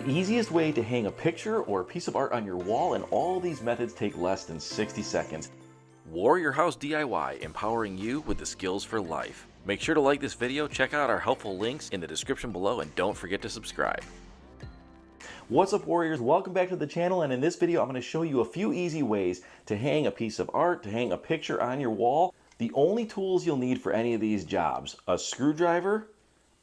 The easiest way to hang a picture or a piece of art on your wall, and all these methods take less than 60 seconds. Warrior House DIY, empowering you with the skills for life. Make sure to like this video, check out our helpful links in the description below, and don't forget to subscribe. What's up, Warriors? Welcome back to the channel, and in this video I'm going to show you a few easy ways to hang a piece of art, to hang a picture on your wall. The only tools you'll need for any of these jobs: a screwdriver,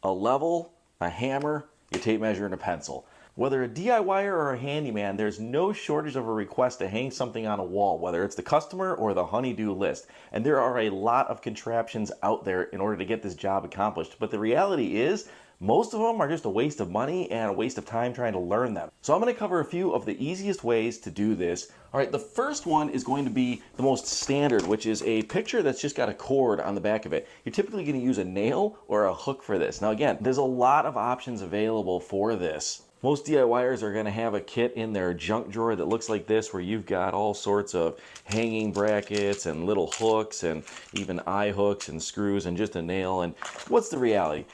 a level, a hammer, your tape measure, and a pencil. Whether a DIYer or a handyman, there's no shortage of a request to hang something on a wall, whether it's the customer or the honey-do list. And there are a lot of contraptions out there in order to get this job accomplished. But the reality is, most of them are just a waste of money and a waste of time trying to learn them. So I'm going to cover a few of the easiest ways to do this. All right, the first one is going to be the most standard, which is a picture that's just got a cord on the back of it. You're typically going to use a nail or a hook for this. Now again, there's a lot of options available for this. Most DIYers are going to have a kit in their junk drawer that looks like this, where you've got all sorts of hanging brackets and little hooks and even eye hooks and screws and just a nail. And what's the reality?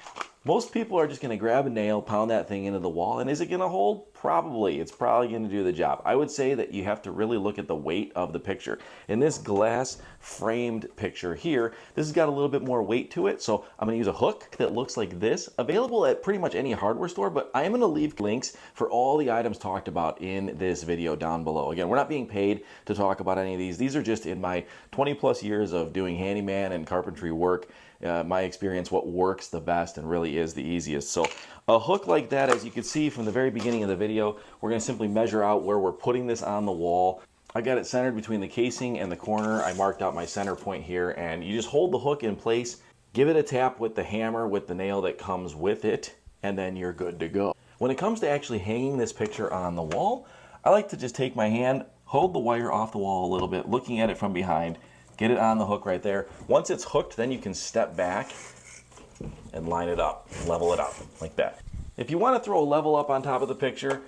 Most people are just going to grab a nail, pound that thing into the wall, and is it going to hold? Probably. It's probably going to do the job. I would say that you have to really look at the weight of the picture. In this glass framed picture here, this has got a little bit more weight to it, so I'm going to use a hook that looks like this, available at pretty much any hardware store, but I am going to leave links for all the items talked about in this video down below. Again, we're not being paid to talk about any of these. These are just in my 20 plus years of doing handyman and carpentry work. My experience, what works the best and really is the easiest. So a hook like that, as you can see from the very beginning of the video, we're going to simply measure out where we're putting this on the wall. I got it centered between the casing and the corner. I marked out my center point here, and you just hold the hook in place, give it a tap with the hammer with the nail that comes with it, and then you're good to go. When it comes to actually hanging this picture on the wall, I like to just take my hand, hold the wire off the wall a little bit, looking at it from behind, get it on the hook right there. Once it's hooked, then you can step back and line it up, level it up like that. If you want to throw a level up on top of the picture,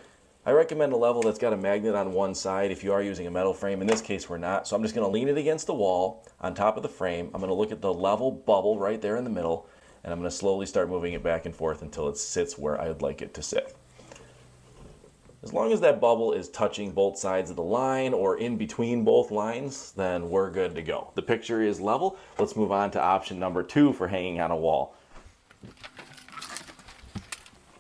I recommend a level that's got a magnet on one side if you are using a metal frame. In this case, we're not. So I'm just going to lean it against the wall on top of the frame. I'm going to look at the level bubble right there in the middle, and I'm going to slowly start moving it back and forth until it sits where I would like it to sit. As long as that bubble is touching both sides of the line or in between both lines, then we're good to go. The picture is level. Let's move on to option number 2 for hanging on a wall.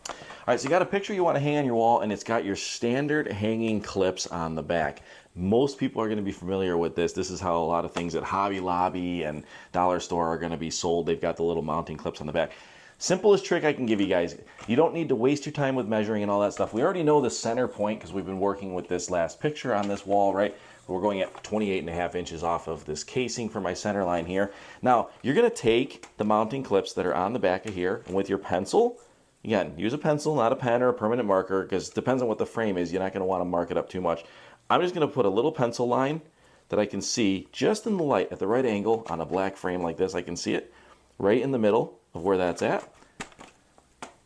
All right, so you got a picture you want to hang on your wall, and it's got your standard hanging clips on the back. Most people are going to be familiar with this. This is how a lot of things at Hobby Lobby and Dollar Store are going to be sold. They've got the little mounting clips on the back. Simplest trick I can give you guys. You don't need to waste your time with measuring and all that stuff. We already know the center point because we've been working with this last picture on this wall, right? We're going at 28.5 inches off of this casing for my center line here. Now, you're going to take the mounting clips that are on the back of here, and with your pencil, again, use a pencil, not a pen or a permanent marker, because it depends on what the frame is. You're not going to want to mark it up too much. I'm just going to put a little pencil line that I can see just in the light at the right angle on a black frame like this. I can see it right in the middle of where that's at.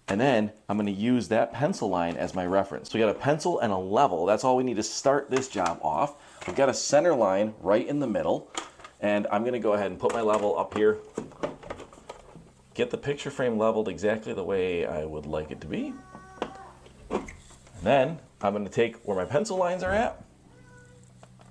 And then I'm going to use that pencil line as my reference. So we got a pencil and a level. That's all we need to start this job off. We've got a center line right in the middle. And I'm going to go ahead and put my level up here. Get the picture frame leveled exactly the way I would like it to be. And then I'm going to take where my pencil lines are at.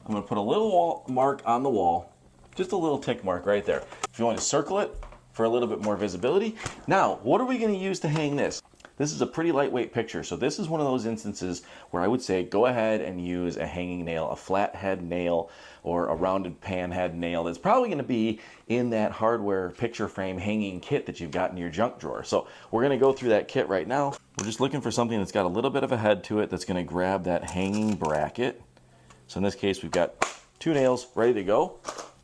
I'm going to put a little mark on the wall. Just a little tick mark right there. If you want to circle it for a little bit more visibility. Now, what are we going to use to hang this? This is a pretty lightweight picture, so this is one of those instances where I would say go ahead and use a hanging nail, a flat head nail, or a rounded pan head nail. That's probably going to be in that hardware picture frame hanging kit that you've got in your junk drawer. So we're going to go through that kit right now. We're just looking for something that's got a little bit of a head to it that's going to grab that hanging bracket. So in this case, we've got 2 nails ready to go.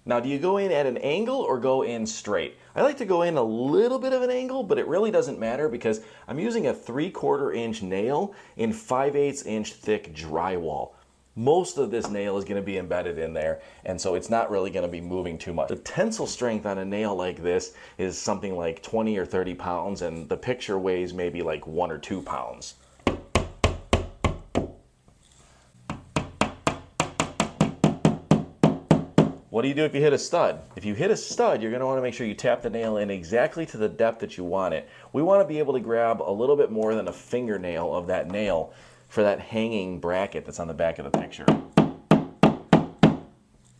Now, do you go in at an angle or go in straight? I like to go in a little bit of an angle, but it really doesn't matter because I'm using a 3/4 inch nail in 5/8 inch thick drywall. Most of this nail is going to be embedded in there, and so it's not really going to be moving too much. The tensile strength on a nail like this is something like 20 or 30 pounds, and the picture weighs maybe like 1 or 2 pounds. What do you do if you hit a stud? If you hit a stud, you're going to want to make sure you tap the nail in exactly to the depth that you want it. We want to be able to grab a little bit more than a fingernail of that nail for that hanging bracket that's on the back of the picture.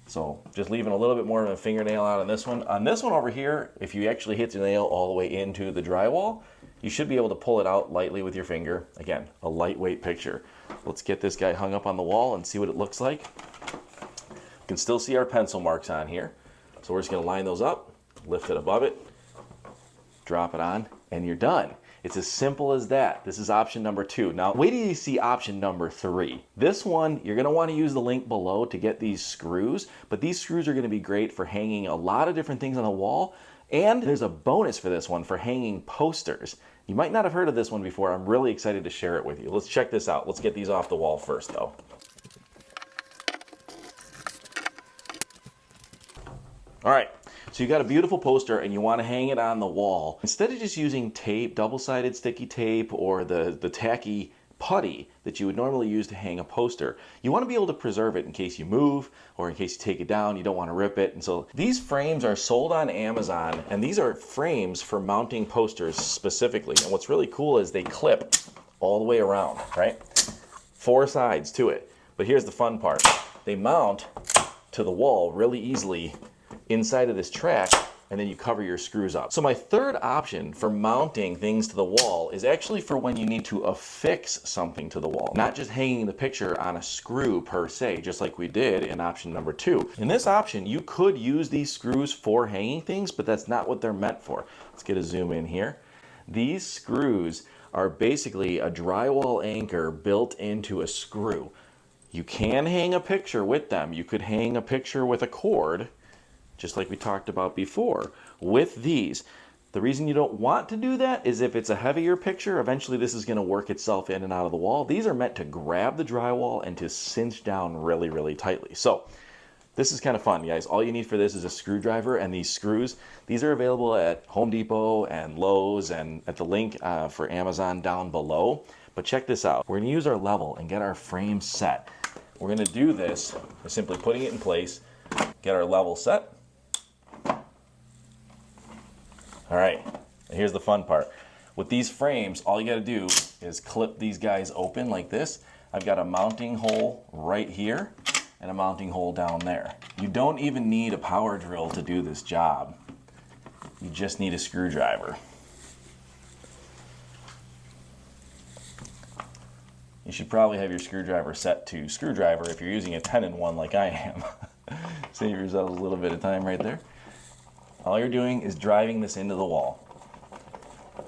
So just leaving a little bit more of a fingernail out on this one. On this one over here, if you actually hit the nail all the way into the drywall, you should be able to pull it out lightly with your finger. Again, a lightweight picture. Let's get this guy hung up on the wall and see what it looks like. You can still see our pencil marks on here. So we're just going to line those up, lift it above it, drop it on, and you're done. It's as simple as that. This is option number 2. Now, wait till you see option number 3. This one, you're going to want to use the link below to get these screws, but these screws are going to be great for hanging a lot of different things on the wall, and there's a bonus for this one for hanging posters. You might not have heard of this one before. I'm really excited to share it with you. Let's check this out. Let's get these off the wall first, though. All right. So you got a beautiful poster and you want to hang it on the wall. Instead of just using tape, double-sided sticky tape, or the tacky putty that you would normally use to hang a poster, you want to be able to preserve it in case you move or in case you take it down, you don't want to rip it. And so these frames are sold on Amazon, and these are frames for mounting posters specifically. And what's really cool is they clip all the way around, right? 4 sides to it. But here's the fun part. They mount to the wall really easily inside of this track, and then you cover your screws up. So my third option for mounting things to the wall is actually for when you need to affix something to the wall, not just hanging the picture on a screw per se, just like we did in option number 2. In this option, you could use these screws for hanging things, but that's not what they're meant for. Let's get a zoom in here. These screws are basically a drywall anchor built into a screw. You can hang a picture with them. You could hang a picture with a cord, just like we talked about before, with these. The reason you don't want to do that is if it's a heavier picture, eventually this is going to work itself in and out of the wall. These are meant to grab the drywall and to cinch down really, really tightly. So this is kind of fun, guys. All you need for this is a screwdriver and these screws. These are available at Home Depot and Lowe's and at the link for Amazon down below. But check this out. We're going to use our level and get our frame set. We're going to do this by simply putting it in place, get our level set. All right, and here's the fun part. With these frames, all you got to do is clip these guys open like this. I've got a mounting hole right here and a mounting hole down there. You don't even need a power drill to do this job. You just need a screwdriver. You should probably have your screwdriver set to screwdriver if you're using a 10-in-1 like I am. Save yourselves a little bit of time right there. All you're doing is driving this into the wall.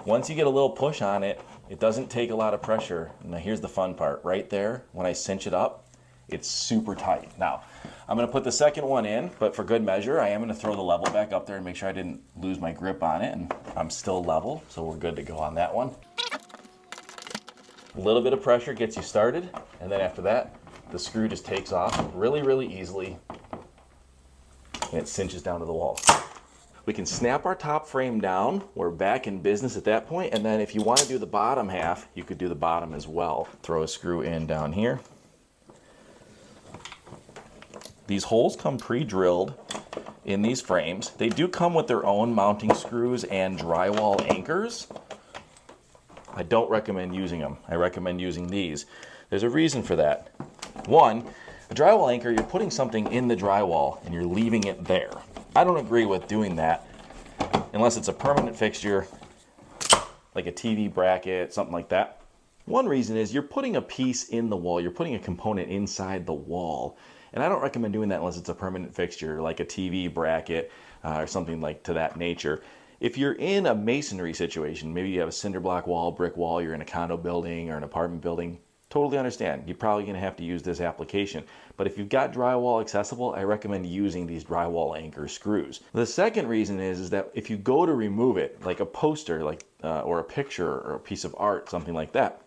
Once you get a little push on it, it doesn't take a lot of pressure. Now here's the fun part. Right there, when I cinch it up, it's super tight. Now, I'm going to put the second one in, but for good measure, I am going to throw the level back up there and make sure I didn't lose my grip on it, and I'm still level, so we're good to go on that one. A little bit of pressure gets you started, and then after that, the screw just takes off really, really easily, and it cinches down to the wall. We can snap our top frame down. We're back in business at that point. And then if you want to do the bottom half, you could do the bottom as well. Throw a screw in down here. These holes come pre-drilled in these frames. They do come with their own mounting screws and drywall anchors. I don't recommend using them. I recommend using these. There's a reason for that. One, a drywall anchor, you're putting something in the drywall and you're leaving it there. I don't agree with doing that unless it's a permanent fixture, like a TV bracket, something like that. One reason is you're putting a piece in the wall, you're putting a component inside the wall, and I don't recommend doing that unless it's a permanent fixture, like a TV bracket or something like to that nature. If you're in a masonry situation, maybe you have a cinder block wall, brick wall, you're in a condo building or an apartment building, totally understand. You're probably going to have to use this application. But if you've got drywall accessible, I recommend using these drywall anchor screws. The second reason is that if you go to remove it, like a poster, or a picture or a piece of art, something like that,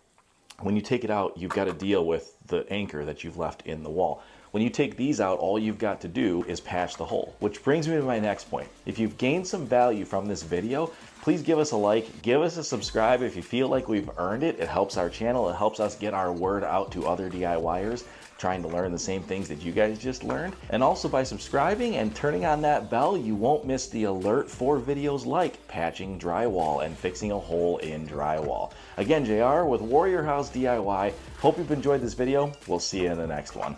when you take it out, you've got to deal with the anchor that you've left in the wall. When you take these out, all you've got to do is patch the hole, which brings me to my next point. If you've gained some value from this video, please give us a like, give us a subscribe if you feel like we've earned it. It helps our channel, it helps us get our word out to other DIYers. trying to learn the same things that you guys just learned. And also by subscribing and turning on that bell, you won't miss the alert for videos like patching drywall and fixing a hole in drywall. Again, JR with Warrior House DIY. Hope you've enjoyed this video. We'll see you in the next one.